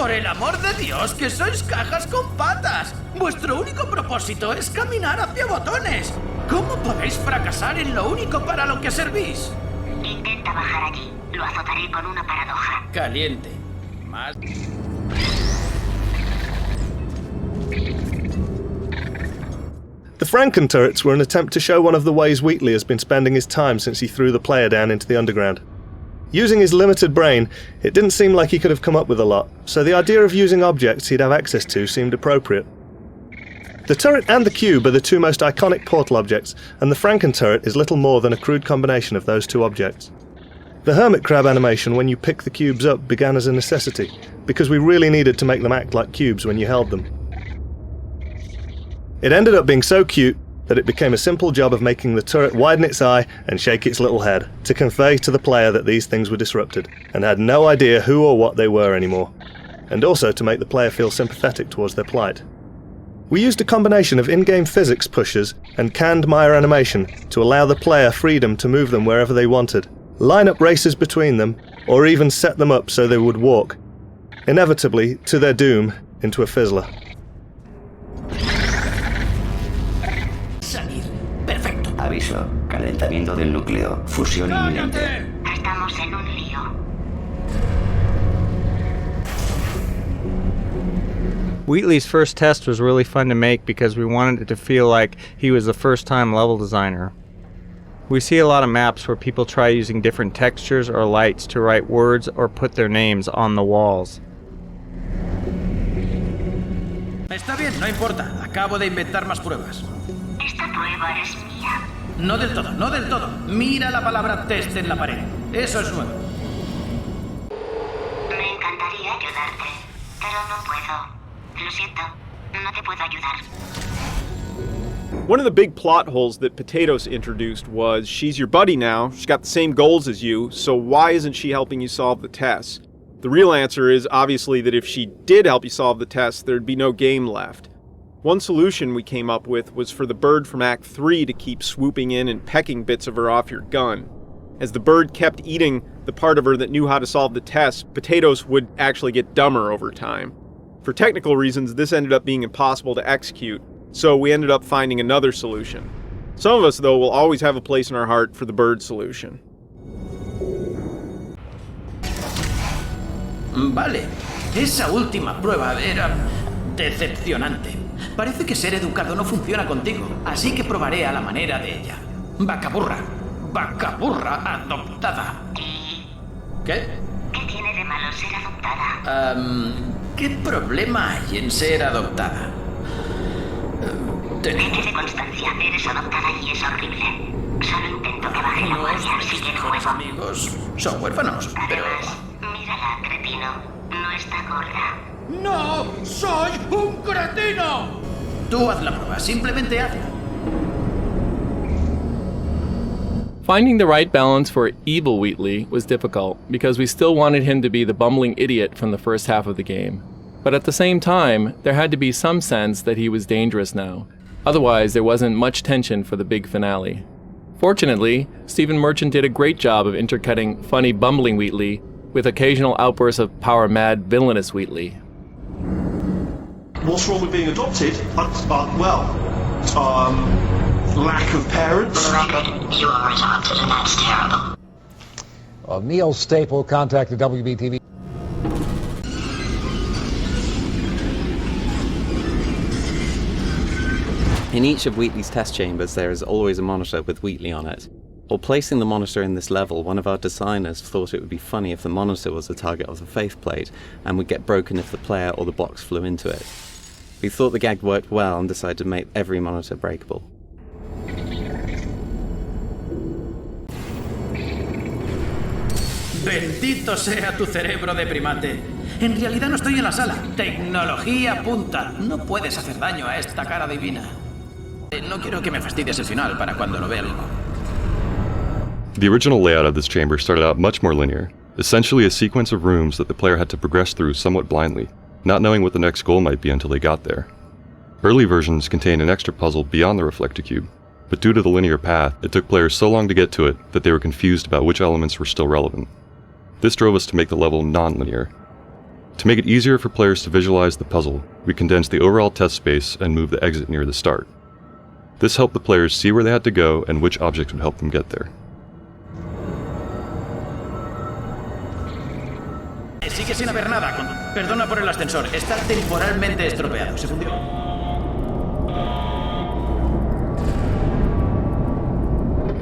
¡Por el amor de Dios, que sois cajas con patas! Vuestro único propósito es caminar hacia botones. ¿Cómo podéis fracasar en lo único para lo que servís? Intenta bajar allí. Lo azotaré con una paradoja. Caliente. Más... The Franken turrets were an attempt to show one of the ways Wheatley has been spending his time since he threw the player down into the underground. Using his limited brain, it didn't seem like he could have come up with a lot, so the idea of using objects he'd have access to seemed appropriate. The turret and the cube are the two most iconic Portal objects, and the Franken turret is little more than a crude combination of those two objects. The hermit crab animation when you pick the cubes up began as a necessity, because we really needed to make them act like cubes when you held them. It ended up being so cute that it became a simple job of making the turret widen its eye and shake its little head to convey to the player that these things were disrupted and had no idea who or what they were anymore, and also to make the player feel sympathetic towards their plight. We used a combination of in-game physics pushes and canned Maya animation to allow the player freedom to move them wherever they wanted, line up races between them, or even set them up so they would walk, inevitably, to their doom, into a fizzler. Aviso, calentamiento del núcleo, fusión inminente. Estamos en un lío. Wheatley's first test was really fun to make because we wanted it to feel like he was the first-time level designer. We see a lot of maps where people try using different textures or lights to write words or put their names on the walls. Está bien, no importa. Acabo de inventar más pruebas. Esta prueba es mía. No del todo, no del todo. Mira la palabra test en la pared. Eso es nuevo. Me encantaría ayudarte, pero no puedo. Lo siento, no te puedo ayudar. One of the big plot holes that Potatoes introduced was she's your buddy now, she's got the same goals as you, so why isn't she helping you solve the tests? The real answer is obviously that if she did help you solve the tests, there'd be no game left. One solution we came up with was for the bird from Act 3 to keep swooping in and pecking bits of her off your gun. As the bird kept eating the part of her that knew how to solve the tests, Potatoes would actually get dumber over time. For technical reasons, this ended up being impossible to execute, so we ended up finding another solution. Some of us, though, will always have a place in our heart for the bird solution. Vale, esa última prueba era decepcionante. Parece que ser educado no funciona contigo, así que probaré a la manera de ella. Vacaburra. Vacaburra adoptada. ¿Qué? ¿Qué tiene de malo ser adoptada? ¿Qué problema hay en ser adoptada? Que quede constancia, eres adoptada y es horrible. Solo intento que baje la guardia, sigue el juego. Amigos son huérfanos, pero... Además, mírala, cretino. No está gorda. ¡No! ¡Soy un cretino! Tú haz la prueba, simplemente hazla. Finding the right balance for evil Wheatley was difficult because we still wanted him to be the bumbling idiot from the first half of the game. But at the same time, there had to be some sense that he was dangerous now. Otherwise, there wasn't much tension for the big finale. Fortunately, Stephen Merchant did a great job of intercutting funny bumbling Wheatley with occasional outbursts of power-mad villainous Wheatley. What's wrong with being adopted? Lack of parents. Record, you are adopted and that's terrible. Neil Staple contacted WBTV. In each of Wheatley's test chambers there is always a monitor with Wheatley on it. While placing the monitor in this level, one of our designers thought it would be funny if the monitor was the target of the faith plate and would get broken if the player or the box flew into it. We thought the gag worked well and decided to make every monitor breakable. Bendito sea tu cerebro de primate. En realidad no estoy en la sala. Tecnología punta. No puedes hacer daño a esta cara divina. No quiero que me fastidies el final para cuando lo vea luego. The original layout of this chamber started out much more linear, essentially a sequence of rooms that the player had to progress through somewhat blindly, not knowing what the next goal might be until they got there. Early versions contained an extra puzzle beyond the reflector cube, but due to the linear path, it took players so long to get to it that they were confused about which elements were still relevant. This drove us to make the level non-linear. To make it easier for players to visualize the puzzle, we condensed the overall test space and moved the exit near the start. This helped the players see where they had to go and which objects would help them get there. Sigue sin haber nada. Perdona por el ascensor. Está temporalmente estropeado. Se fundió.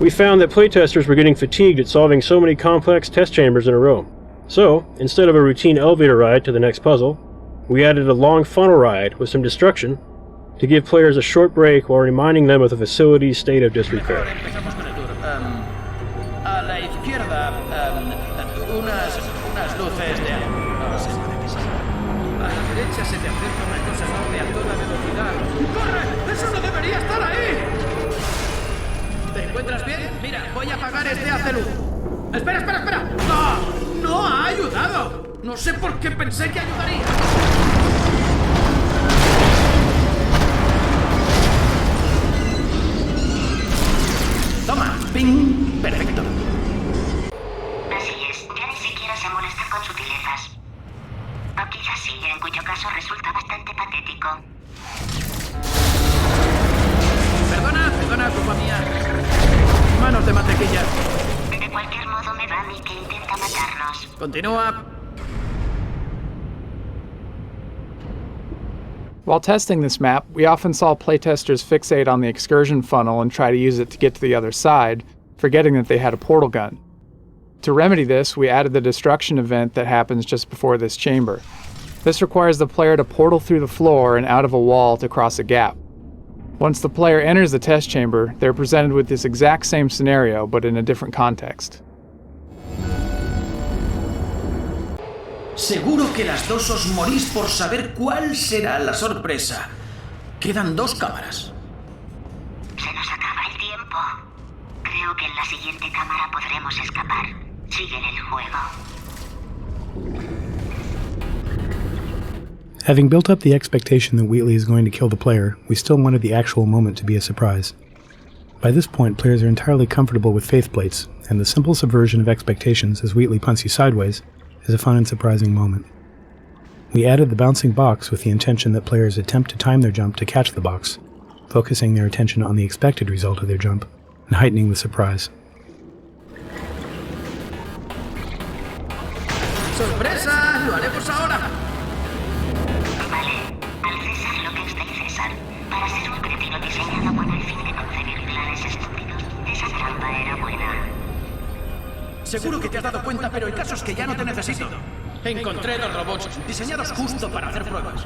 We found that playtesters were getting fatigued at solving so many complex test chambers in a row. So, instead of a routine elevator ride to the next puzzle, we added a long funnel ride with some destruction to give players a short break while reminding them of the facility's state of disrepair. Empezamos con el tour. A la izquierda, unas luces de... No sé de qué son. A la derecha se te acerca una cosa enorme a toda velocidad. ¡Corre! ¡Eso no debería estar ahí! ¿Te encuentras bien? Mira, voy a apagar este haz de luz. ¡Espera, espera, espera! ¡No! ¡No ha ayudado! No sé por qué pensé que ayudaría. Toma, ping, perfecto. Así es, ya ni siquiera se molesta con sutilezas. O quizás sí, en cuyo caso resulta bastante patético. Perdona, culpa mía. Manos de mantequilla. De cualquier modo me va a mí que intenta matarnos. Continúa. While testing this map, we often saw playtesters fixate on the excursion funnel and try to use it to get to the other side, forgetting that they had a portal gun. To remedy this, we added the destruction event that happens just before this chamber. This requires the player to portal through the floor and out of a wall to cross a gap. Once the player enters the test chamber, they're presented with this exact same scenario, but in a different context. Seguro que las dos os morís por saber cuál será la sorpresa. Quedan 2 cámaras. Se nos acaba el tiempo. Creo que en la siguiente cámara podremos escapar. Siguen el juego. Having built up the expectation that Wheatley is going to kill the player, we still wanted the actual moment to be a surprise. By this point, players are entirely comfortable with faith plates, and the simple subversion of expectations as Wheatley punts you sideways is a fun and surprising moment. We added the bouncing box with the intention that players attempt to time their jump to catch the box, focusing their attention on the expected result of their jump and heightening the surprise. ¡Sorpresa! ¡Lo haremos ahora! Vale, al César lo que es del César. Para ser un cretino diseñado con el fin de concebir planes estúpidos, esa trampa era buena. Seguro que te has dado cuenta, pero el caso es que ya no te necesito. Encontré 2 robots diseñados justo para hacer pruebas.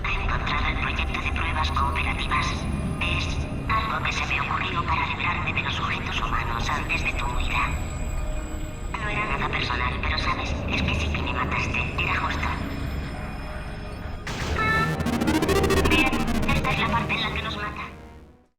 He encontrado el proyecto de pruebas cooperativas. Es algo que se me ocurrió para librarme de los sujetos humanos antes de tu huida. No era nada personal, pero sabes,